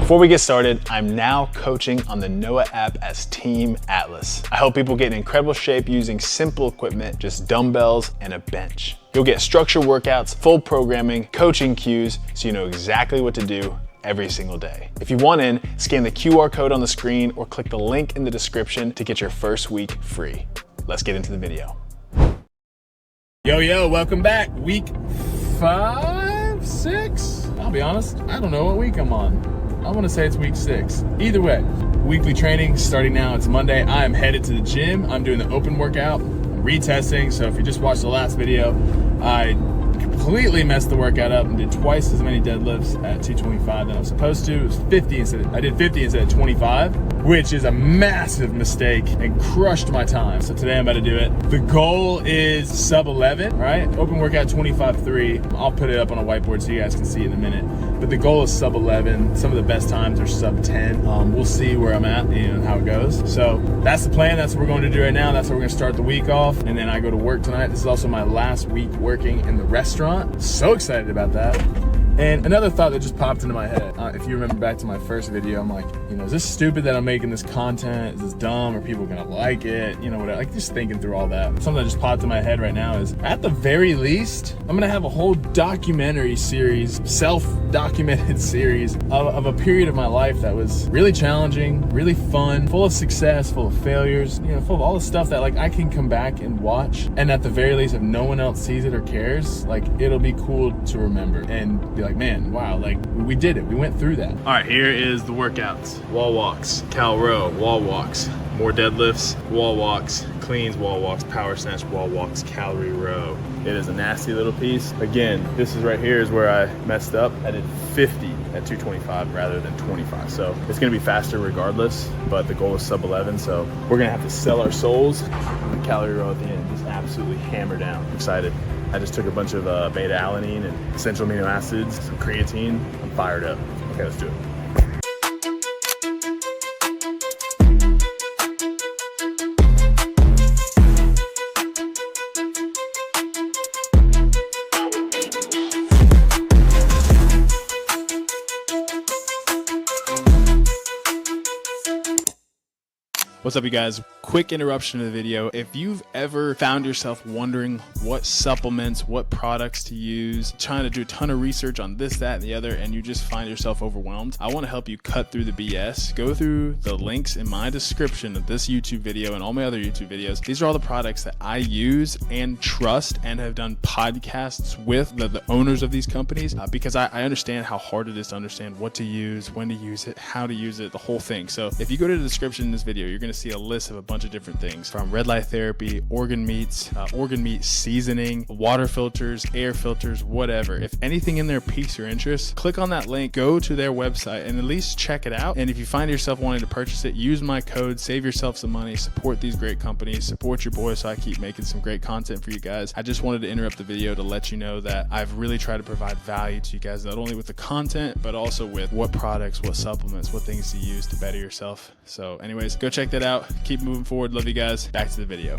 Before we get started, I'm now coaching on the Noah app as Team Atlas. I help people get in incredible shape using simple equipment, just dumbbells and a bench. You'll get structured workouts, full programming, coaching cues, so you know exactly what to do every single day. If you want in, scan the QR code on the screen or click the link in the description to get your first week free. Let's get into the video. Yo, welcome back. Week 5, 6? I'll be honest, I don't know what week I'm on. I want to say it's week 6. Either way, weekly training starting now. It's Monday. I am headed to the gym. I'm doing the open workout, retesting. So if you just watched the last video, I completely messed the workout up and did twice as many deadlifts at 225 than I was supposed to. It was 50 I did 50 instead of 25, which is a massive mistake and crushed my time. So today I'm about to do it. The goal is sub 11, right? Open workout 25.3. I'll put it up on a whiteboard so you guys can see it in a minute. But the goal is sub 11. Some of the best times are sub 10. We'll see where I'm at and how it goes. So that's the plan. That's what we're going to do right now. That's how we're going to start the week off. And then I go to work tonight. This is also my last week working in the restaurant. So excited about that. And another thought that just popped into my head, if you remember back to my first video, I'm like, is this stupid that I'm making this content? Is this dumb? Are people gonna like it? Whatever. Like, just thinking through all that. Something that just popped in my head right now is, at the very least, I'm gonna have a whole documentary series, self-documented series of a period of my life that was really challenging, really fun, full of success, full of failures, full of all the stuff that I can come back and watch. And at the very least, if no one else sees it or cares, it'll be cool to remember and be like, man, wow, we did it. We went through that. All right, here is the workouts. Wall walks, cal row, wall walks, more deadlifts, wall walks, cleans, wall walks, power snatch, wall walks, calorie row. It is a nasty little piece. Again, this is right here is where I messed up. I did 50 at 225 rather than 25. So it's gonna be faster regardless, but the goal is sub 11. So we're gonna have to sell our souls. The calorie row at the end, just absolutely hammer down. I'm excited. I just took a bunch of beta alanine and essential amino acids, some creatine. I'm fired up. Okay, let's do it. What's up, you guys? Quick interruption to the video. If you've ever found yourself wondering what supplements, what products to use, trying to do a ton of research on this, that, and the other, and you just find yourself overwhelmed, I want to help you cut through the BS. Go through the links in my description of this YouTube video and all my other YouTube videos. These are all the products that I use and trust and have done podcasts with the owners of these companies because I understand how hard it is to understand what to use, when to use it, how to use it, the whole thing. So if you go to the description in this video, you're going to see a list of a bunch of different things, from red light therapy, organ meats, organ meat seasoning, water filters, air filters, whatever. If anything in there piques your interest, click on that link, go to their website and at least check it out. And if you find yourself wanting to purchase it, use my code, save yourself some money, support these great companies, support your boy so I keep making some great content for you guys. I just wanted to interrupt the video to let you know that I've really tried to provide value to you guys, not only with the content, but also with what products, what supplements, what things to use to better yourself. So anyways, go check that out. Keep moving forward. Love you guys. Back to the video.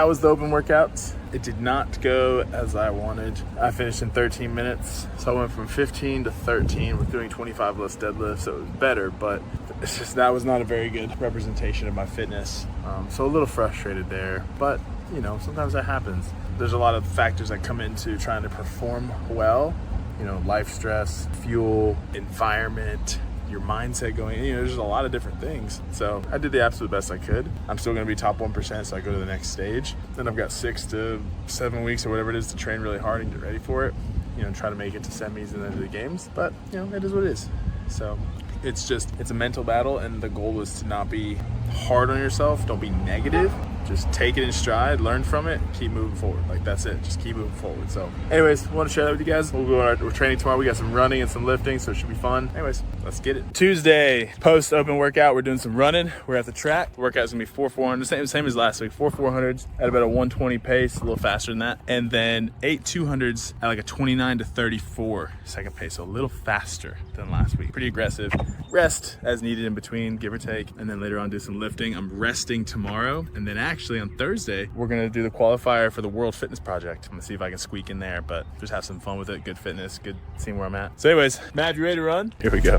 was the open workout. It did not go as I wanted. I finished in 13 minutes. So I went from 15 to 13 with doing 25 less deadlifts. So it was better, but it's just, that was not a very good representation of my fitness. So a little frustrated there, but you know, sometimes that happens. There's a lot of factors that come into trying to perform well. You know, life stress, fuel, environment, your mindset going, you know, there's a lot of different things. So I did the absolute best I could. I'm still gonna be top 1%, so I go to the next stage. Then I've got 6 to 7 weeks or whatever it is to train really hard and get ready for it. You know, try to make it to semis and then to the games. But, you know, it is what it is. So it's a mental battle, and the goal is to not be hard on yourself. Don't be negative. Just take it in stride, learn from it, keep moving forward. Like, that's it, just keep moving forward. So anyways, I want to share that with you guys. We're training tomorrow. We got some running and some lifting, so it should be fun. Anyways, let's get it. Tuesday, post open workout, we're doing some running. We're at the track. Workout's gonna be 400, same as last week, 400s at about a 120 pace, a little faster than that. And then 8 200s at like a 29 to 34 second pace, so a little faster than last week. Pretty aggressive. Rest as needed in between, give or take. And then later on do some lifting. I'm resting tomorrow. And then actually on Thursday, we're gonna do the qualifier for the World Fitness Project. I'm gonna see if I can squeak in there, but just have some fun with it. Good fitness, good seeing where I'm at. So anyways, Matt, you ready to run? Here we go.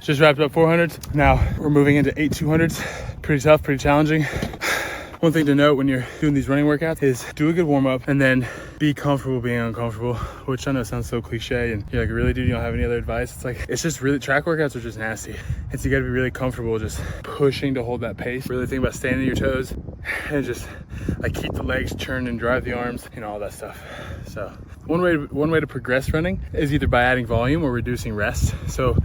Just wrapped up 400s. Now we're moving into 8 200s. Pretty tough, pretty challenging. One thing to note when you're doing these running workouts is do a good warm up and then be comfortable being uncomfortable, which I know sounds so cliche, and you're like, really, dude, you don't have any other advice? It's like, it's just really, track workouts are just nasty. And so you gotta be really comfortable just pushing to hold that pace. Really think about staying on your toes and just like keep the legs churned and drive the arms, you know, all that stuff. So one way to progress running is either by adding volume or reducing rest. So,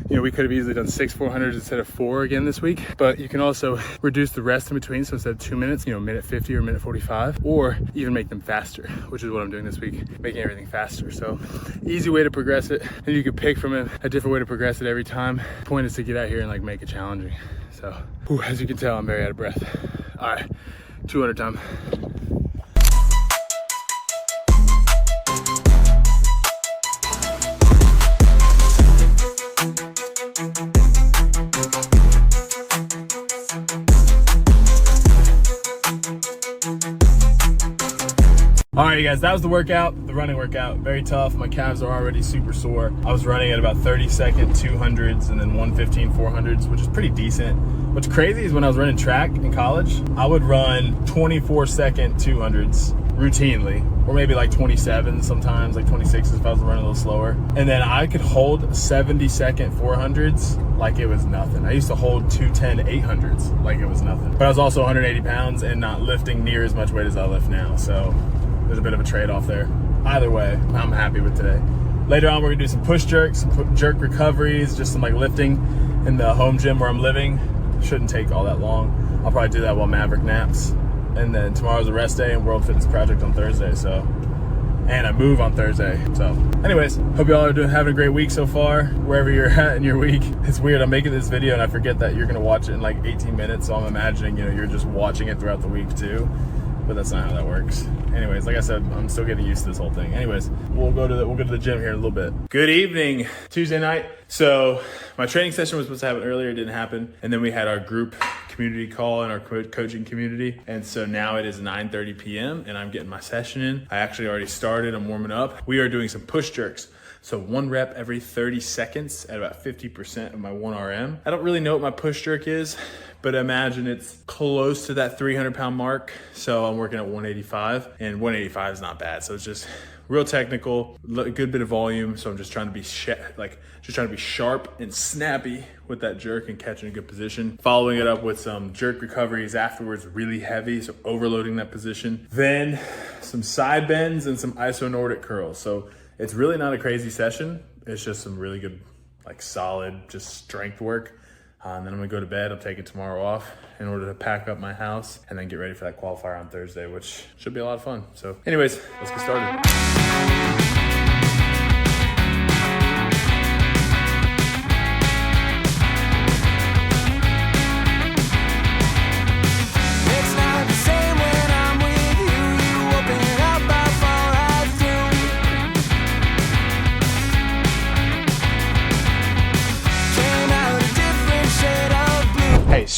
you know, we could have easily done 6 400s instead of 4 again this week, but you can also reduce the rest in between. So instead of 2 minutes, you know, minute 50 or minute 45, or even make them faster, which is what I'm doing this week, making everything faster. So easy way to progress it. And you could pick from it a different way to progress it every time. The point is to get out here and like make it challenging. So as you can tell, I'm very out of breath. All right, 200 time. All right, you guys, that was the workout, the running workout. Very tough. My calves are already super sore. I was running at about 30-second 200s and then 115 400s, which is pretty decent. What's crazy is when I was running track in college, I would run 24-second 200s routinely, or maybe like 27 sometimes, like 26s if I was running a little slower. And then I could hold 70-second 400s like it was nothing. I used to hold 210 800s like it was nothing. But I was also 180 pounds and not lifting near as much weight as I lift now. So there's a bit of a trade-off there. Either way, I'm happy with today. Later on, we're gonna do some push jerks, some jerk recoveries, just some like lifting in the home gym where I'm living. Shouldn't take all that long. I'll probably do that while Maverick naps. And then tomorrow's a rest day and World Fitness Project on Thursday, so. And I move on Thursday. So anyways, hope y'all are having a great week so far, wherever you're at in your week. It's weird, I'm making this video and I forget that you're gonna watch it in like 18 minutes. So I'm imagining, you know, you're just watching it throughout the week too. But that's not how that works. Anyways, like I said, I'm still getting used to this whole thing. Anyways, we'll go to the gym here in a little bit. Good evening, Tuesday night. So my training session was supposed to happen earlier, it didn't happen. And then we had our group community call in our coaching community. And so now it is 9:30 p.m. and I'm getting my session in. I actually already started, I'm warming up. We are doing some push jerks. So 1 rep every 30 seconds at about 50% of my 1 RM. I don't really know what my push jerk is, but imagine it's close to that 300-pound mark. So I'm working at 185, and 185 is not bad. So it's just real technical, a good bit of volume. So I'm just trying to be sharp and snappy with that jerk and catching a good position. Following it up with some jerk recoveries afterwards, really heavy, so overloading that position. Then some side bends and some iso-Nordic curls. So it's really not a crazy session. It's just some really good, like solid, just strength work. And then I'm gonna go to bed. I'm taking tomorrow off in order to pack up my house and then get ready for that qualifier on Thursday, which should be a lot of fun. So anyways, let's get started.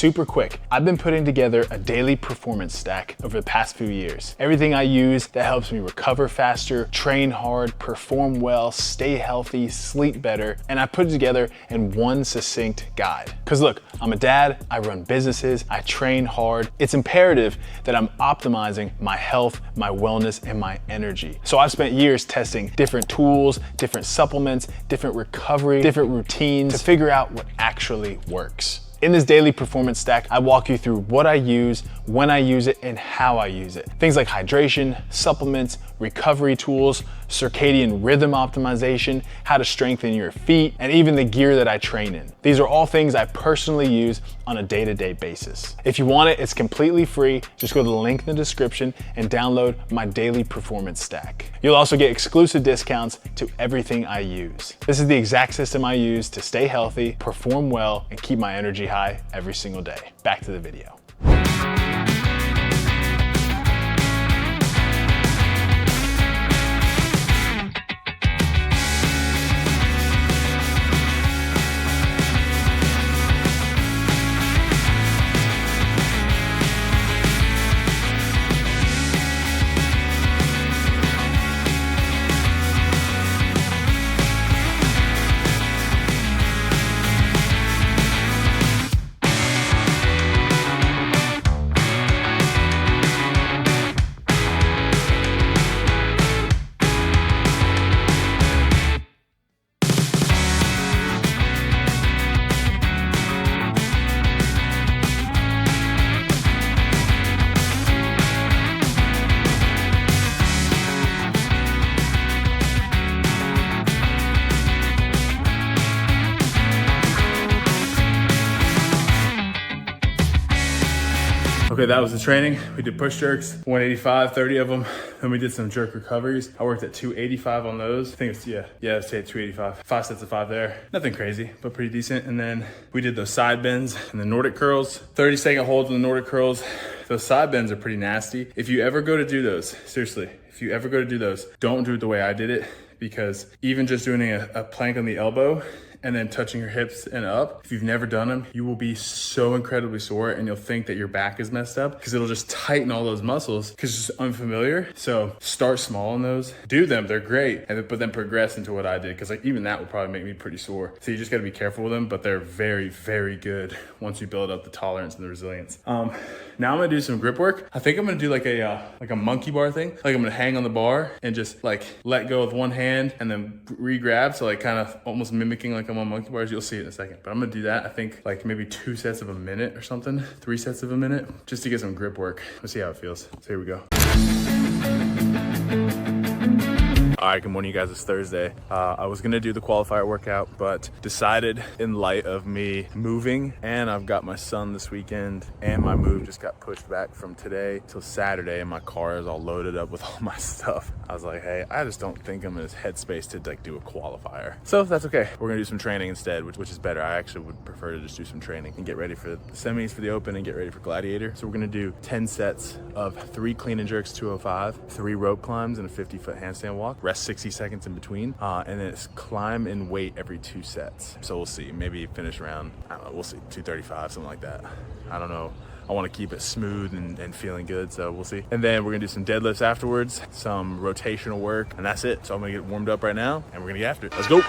super quick. I've been putting together a daily performance stack over the past few years. Everything I use that helps me recover faster, train hard, perform well, stay healthy, sleep better, and I put it together in one succinct guide. Cause look, I'm a dad, I run businesses, I train hard. It's imperative that I'm optimizing my health, my wellness, and my energy. So I've spent years testing different tools, different supplements, different recovery, different routines to figure out what actually works. In this daily performance stack, I walk you through what I use, when I use it, and how I use it. Things like hydration, supplements, recovery tools, circadian rhythm optimization, how to strengthen your feet, and even the gear that I train in. These are all things I personally use on a day-to-day basis. If you want it, it's completely free. Just go to the link in the description and download my daily performance stack. You'll also get exclusive discounts to everything I use. This is the exact system I use to stay healthy, perform well, and keep my energy high every single day. Back to the video. Okay, that was the training. We did push jerks, 185, 30 of them. Then we did some jerk recoveries. I worked at 285 on those. I think it's, let's say 285. 5 sets of 5 there. Nothing crazy, but pretty decent. And then we did those side bends and the Nordic curls. 30-second holds in the Nordic curls. Those side bends are pretty nasty. If you ever go to do those, seriously, if you ever go to do those, don't do it the way I did it, because even just doing a plank on the elbow and then touching your hips and up, if you've never done them, you will be so incredibly sore and you'll think that your back is messed up because it'll just tighten all those muscles because it's just unfamiliar. So start small on those, do them, they're great, but then progress into what I did, because like even that would probably make me pretty sore. So you just gotta be careful with them, but they're very, very good once you build up the tolerance and the resilience. Now I'm gonna do some grip work. I think I'm gonna do like a monkey bar thing. Like I'm gonna hang on the bar and just like let go with one hand and then re-grab. So like kind of almost mimicking like I'm on monkey bars. You'll see it in a second, but I'm gonna do that. I think like maybe 2 sets of a minute or something, 3 sets of a minute, just to get some grip work. Let's see how it feels. So here we go. All right, good morning, you guys. It's Thursday. I was gonna do the qualifier workout, but decided in light of me moving, and I've got my son this weekend, and my move just got pushed back from today till Saturday, and my car is all loaded up with all my stuff. I was like, hey, I just don't think I'm in this headspace to like do a qualifier. So that's okay. We're gonna do some training instead, which is better. I actually would prefer to just do some training and get ready for the semis for the open and get ready for Gladiator. So we're gonna do 10 sets of 3 clean and jerks, 205, 3 rope climbs, and a 50-foot handstand walk. Rest 60 seconds in between, and then it's climb and weight every 2 sets. So we'll see, maybe finish around, I don't know, we'll see, 235, something like that. I don't know. I want to keep it smooth and feeling good, so we'll see. And then we're gonna do some deadlifts afterwards, some rotational work, and that's it. So I'm gonna get warmed up right now, and we're gonna get after it. Let's go.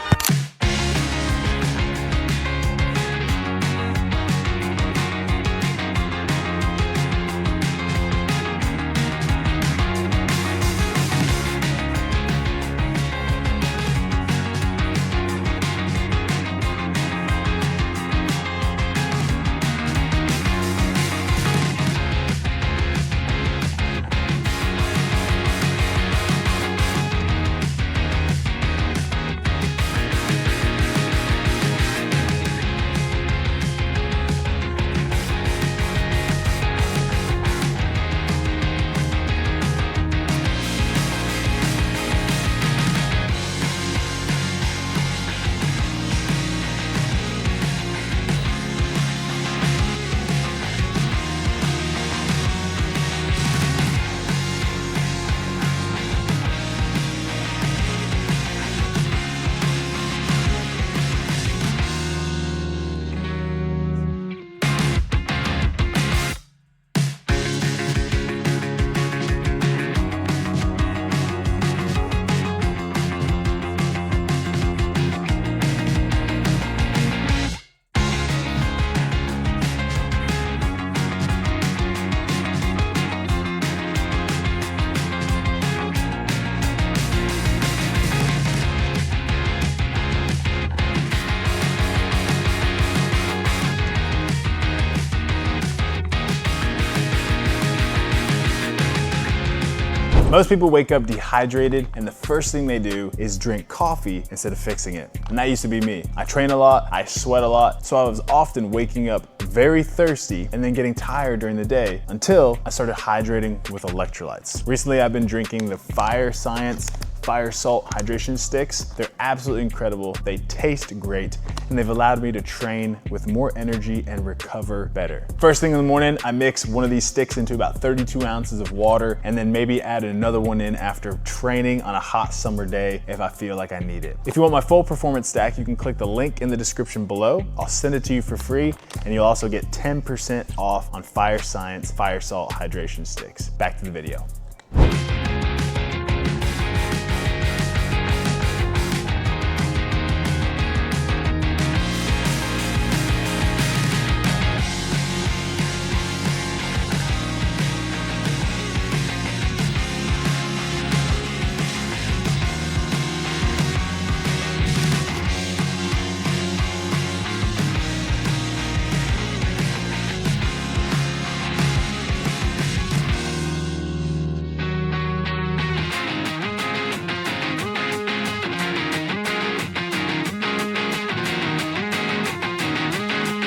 Most people wake up dehydrated and the first thing they do is drink coffee instead of fixing it. And that used to be me. I train a lot, I sweat a lot, so I was often waking up very thirsty and then getting tired during the day until I started hydrating with electrolytes. Recently, I've been drinking the Fire Science Fire Salt hydration sticks. They're absolutely incredible. They taste great, and they've allowed me to train with more energy and recover better. First thing in the morning, I mix one of these sticks into about 32 ounces of water, and then maybe add another one in after training on a hot summer day if I feel like I need it. If you want my full performance stack, you can click the link in the description below. I'll send it to you for free, and you'll also get 10% off on Fire Science Fire Salt hydration sticks. Back to the video.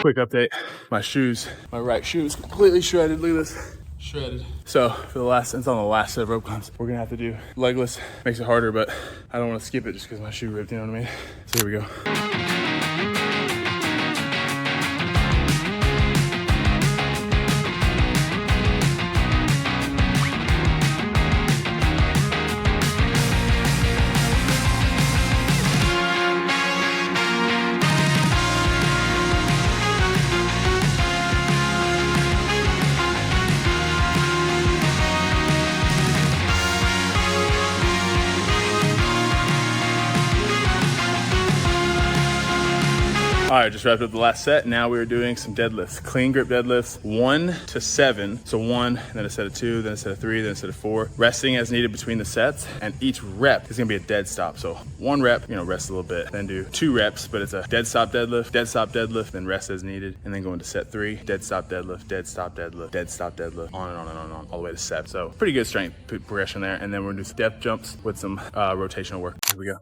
Quick update, my shoes, my right shoe is completely shredded. Look at this, shredded. So for the last, it's on the last set of rope climbs, we're gonna have to do legless. Makes it harder, but I don't wanna skip it just because my shoe ripped, you know what I mean? So here we go. All right, just wrapped up the last set. Now we're doing some deadlifts, clean grip deadlifts, 1 to 7. So 1, then a set of 2, then a set of 3, then a set of 4. Resting as needed between the sets, and each rep is gonna be a dead stop. So 1 rep, rest a little bit, then do 2 reps, but it's a dead stop deadlift, then rest as needed, and then go into set 3, dead stop deadlift, dead stop deadlift, dead stop deadlift, on and on and on and on, all the way to 7. So pretty good strength progression there. And then we're gonna do step jumps with some rotational work. Here we go.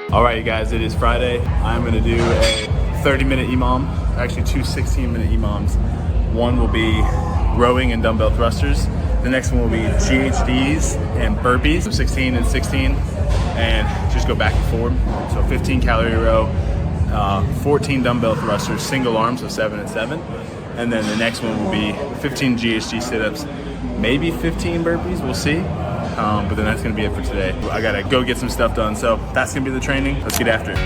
All right, you guys, it is Friday. I'm gonna do a 30-minute EMOM, actually 2 16-minute EMOMs. One will be rowing and dumbbell thrusters. The next one will be GHDs and burpees, so 16 and 16, and just go back and forward. So 15 calorie row, 14 dumbbell thrusters, single arm, so 7 and 7. And then the next one will be 15 GHD sit-ups, maybe 15 burpees, we'll see. But then that's gonna be it for today. I gotta go get some stuff done, so that's gonna be the training. Let's get after it.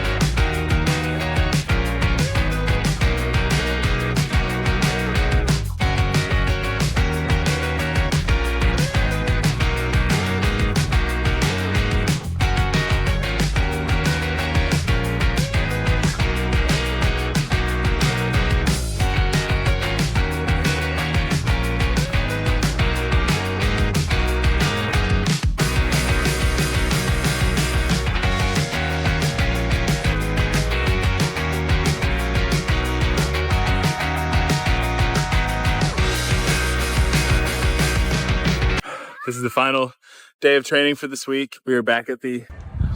This is the final day of training for this week. We are back at the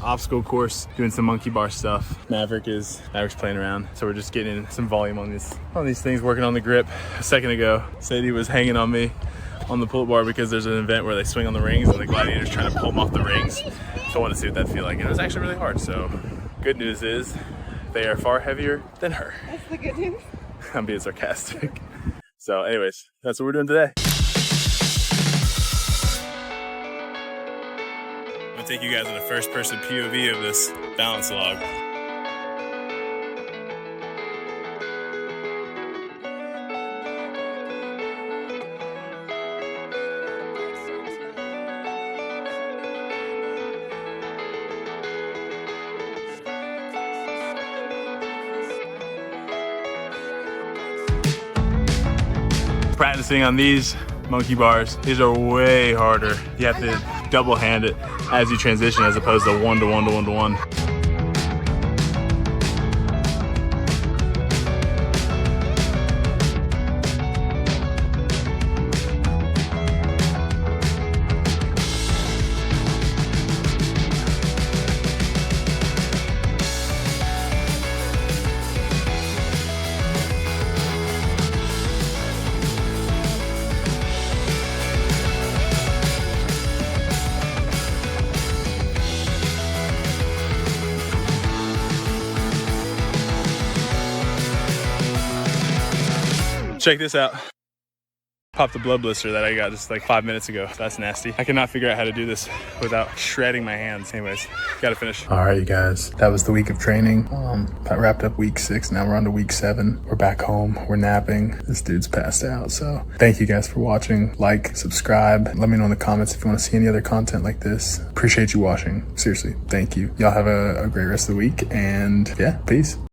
obstacle course doing some monkey bar stuff. Maverick's playing around, so we're just getting some volume on these things, working on the grip. A second ago, Sadie was hanging on me on the pull-up bar because there's an event where they swing on the rings and the gladiators trying to pull them off the rings. So I want to see what that feel like. And it was actually really hard. So good news is they are far heavier than her. That's the good news. I'm being sarcastic. So anyways, that's what we're doing today. I'm gonna take you guys in a first person POV of this balance log. Practicing on these monkey bars, these are way harder. You have to double hand it as you transition as opposed to one to one to one to one. Check this out. Popped a blood blister that I got just like 5 minutes ago. That's nasty. I cannot figure out how to do this without shredding my hands. Anyways, gotta finish. All right, you guys, that was the week of training. I wrapped up week 6. Now we're on to week 7. We're back home. We're napping. This dude's passed out. So thank you guys for watching. Like, subscribe. Let me know in the comments if you want to see any other content like this. Appreciate you watching. Seriously, thank you. Y'all have a great rest of the week. And yeah, peace.